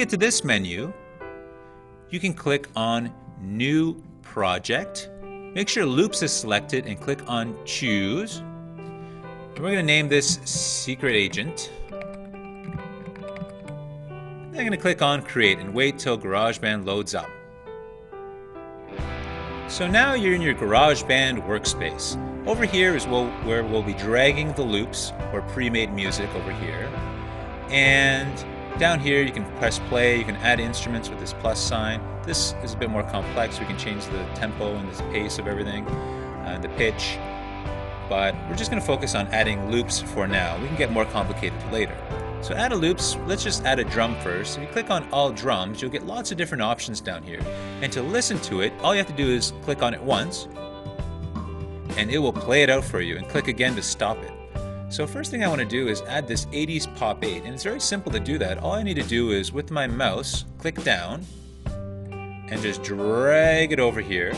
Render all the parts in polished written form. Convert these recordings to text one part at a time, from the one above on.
get to this menu, you can click on New Project. Make sure Loops is selected and click on Choose. And we're going to name this Secret Agent. I'm going to click on Create and wait till GarageBand loads up. So now you're in your GarageBand workspace. Over here is where we'll be dragging the loops or pre-made music over here. And down here you can press play, you can add instruments with this plus sign. This is a bit more complex. We can change the tempo and the pace of everything, the pitch. But we're just going to focus on adding loops for now. We can get more complicated later. So add a loops, let's just add a drum first. If you click on all drums, you'll get lots of different options down here. And to listen to it, all you have to do is click on it once, and it will play it out for you, and click again to stop it. So first thing I want to do is add this 80s Pop 8, and it's very simple to do that. All I need to do is, with my mouse, click down, and just drag it over here,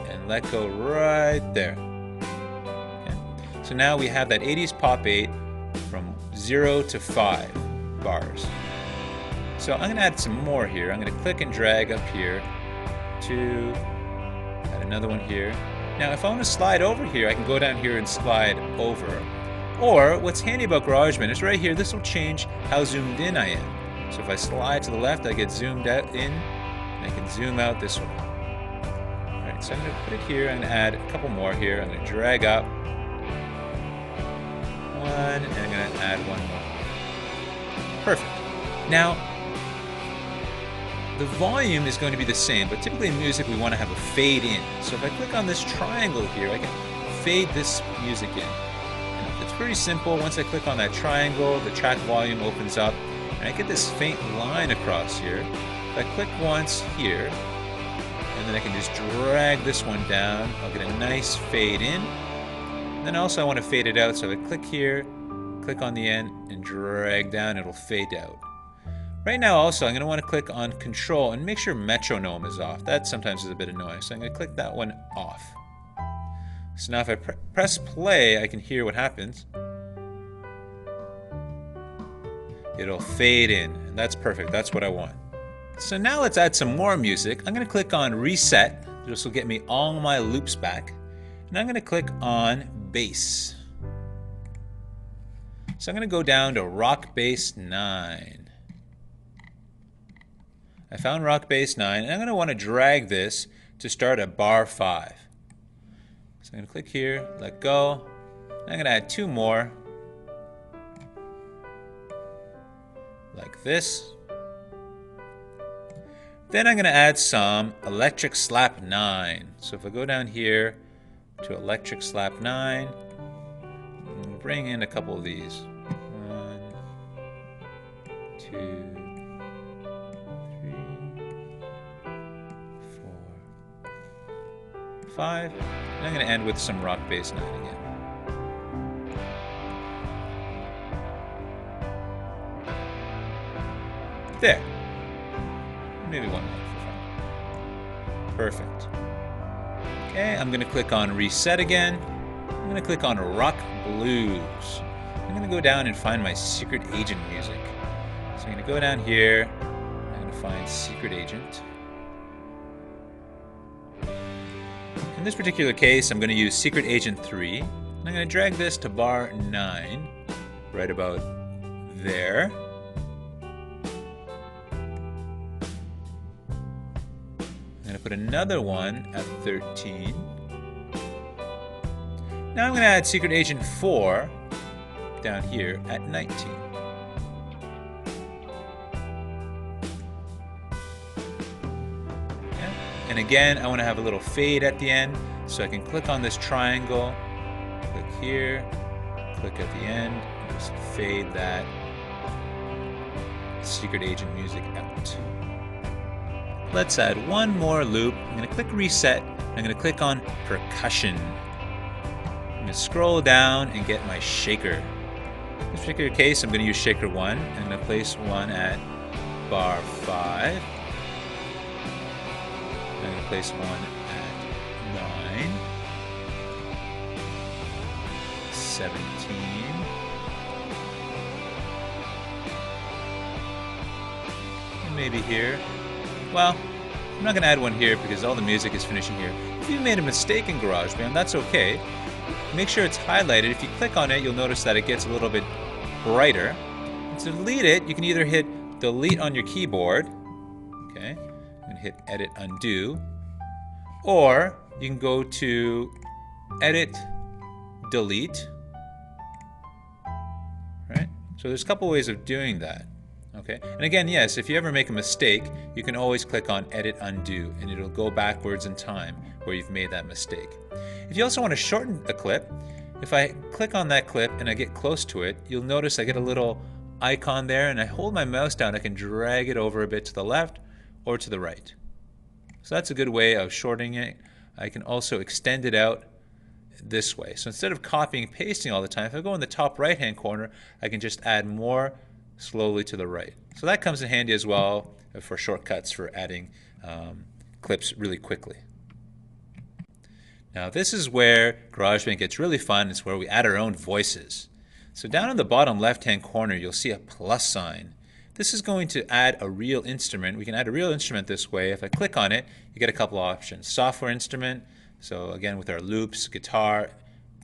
and let go right there. So now we have that 80s Pop 8 from 0 to 5 bars. So I'm going to add some more here. I'm going to click and drag up here to add another one here. Now if I want to slide over here, I can go down here and slide over. Or what's handy about GarageBand is right here, this will change how zoomed in I am. So if I slide to the left, I get zoomed out in, and I can zoom out this way. Alright, so I'm going to put it here. I'm going to add a couple more here. I'm going to drag up one, and I'm going to add one more. Perfect. Now, the volume is going to be the same, but typically in music we want to have a fade in. So if I click on this triangle here, I can fade this music in. And it's pretty simple. Once I click on that triangle, the track volume opens up, and I get this faint line across here. If I click once here, and then I can just drag this one down, I'll get a nice fade in. Then also I want to fade it out, so if I click here, click on the end, and drag down, it'll fade out. Right now also I'm going to want to click on Control and make sure Metronome is off. That sometimes is a bit annoying, so I'm going to click that one off. So now if I press play, I can hear what happens. It'll fade in, and that's perfect. That's what I want. So now let's add some more music. I'm going to click on Reset. This will get me all my loops back. And I'm going to click on Bass. So I'm going to go down to Rock Bass 9. I found Rock Bass 9, and I'm going to want to drag this to start at bar 5. So I'm going to click here, let go. I'm going to add two more, like this. Then I'm going to add some Electric Slap 9. So if I go down here to Electric Slap 9, and bring in a couple of these. 1, 2, 3, 4, 5. And I'm going to end with some Rock Bass 9 again. There. Maybe one more for fun. Perfect. Okay, I'm going to click on Reset again. I'm going to click on Rock Blues. I'm going to go down and find my Secret Agent music. So I'm going to go down here. I'm going to find Secret Agent. In this particular case, I'm going to use Secret Agent 3. And I'm going to drag this to bar 9, right about there. I'm going to put another one at 13. Now I'm going to add Secret Agent 4 down here at 19. Okay. And again, I want to have a little fade at the end, so I can click on this triangle, click here, click at the end, and just fade that Secret Agent music out. Let's add one more loop. I'm going to click Reset. I'm going to click on Percussion. I'm going to scroll down and get my shaker. In this particular case, I'm going to use shaker 1. I'm going to place one at bar 5. I'm going to place one at 9, 17, and maybe here. Well, I'm not going to add one here because all the music is finishing here. If you made a mistake in GarageBand, that's okay. Make sure it's highlighted. If you click on it, you'll notice that it gets a little bit brighter. And to delete it, you can either hit delete on your keyboard, okay, and hit edit undo, or you can go to edit delete, right? So there's a couple ways of doing that. Okay, and again, yes, if you ever make a mistake, you can always click on edit undo and it'll go backwards in time where you've made that mistake. If you also want to shorten a clip, if I click on that clip and I get close to it, you'll notice I get a little icon there, and I hold my mouse down, I can drag it over a bit to the left or to the right. So that's a good way of shortening it. I can also extend it out this way. So instead of copying and pasting all the time, if I go in the top right hand corner, I can just add more slowly to the right. So that comes in handy as well for shortcuts for adding clips really quickly. Now this is where GarageBand gets really fun. It's where we add our own voices. So down in the bottom left hand corner you'll see a plus sign. This is going to add a real instrument. We can add a real instrument this way. If I click on it, you get a couple options. Software instrument, so again with our loops, guitar,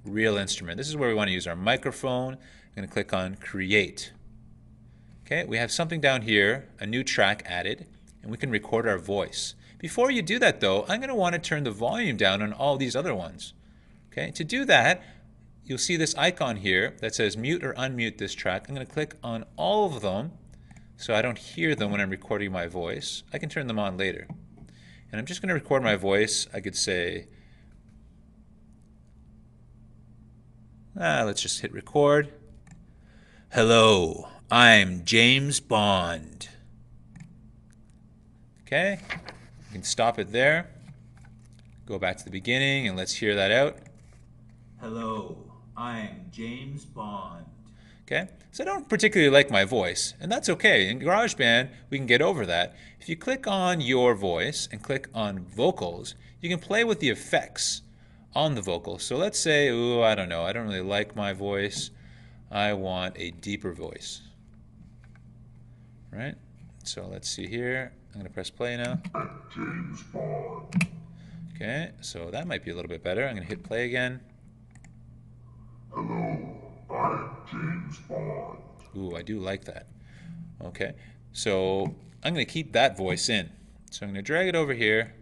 real instrument. This is where we want to use our microphone. I'm going to click on create. Okay, we have something down here, a new track added, and we can record our voice. Before you do that though, I'm going to want to turn the volume down on all these other ones. Okay, to do that, you'll see this icon here that says mute or unmute this track. I'm going to click on all of them so I don't hear them when I'm recording my voice. I can turn them on later. And I'm just going to record my voice. I could say, let's just hit record. Hello, I'm James Bond. Okay, you can stop it there. Go back to the beginning and let's hear that out. Hello, I'm James Bond. Okay, so I don't particularly like my voice, and that's okay. In GarageBand, we can get over that. If you click on your voice and click on vocals, you can play with the effects on the vocals. So let's say, ooh, I don't know, I don't really like my voice. I want a deeper voice. Right? So let's see here. I'm going to press play now. James Bond. Okay, so that might be a little bit better. I'm going to hit play again. Hello, I'm James Bond. Ooh, I do like that. Okay, so I'm going to keep that voice in. So I'm going to drag it over here,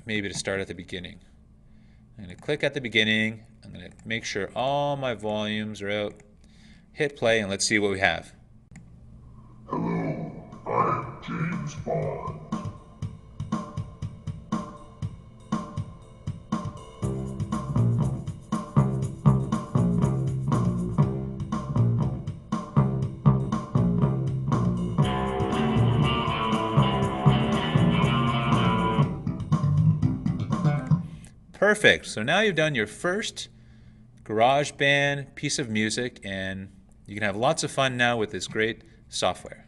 maybe to start at the beginning. I'm going to click at the beginning. I'm going to make sure all my volumes are out. Hit play and let's see what we have. Hello, I'm James Bond. Perfect. So now you've done your first GarageBand piece of music, and you can have lots of fun now with this great software.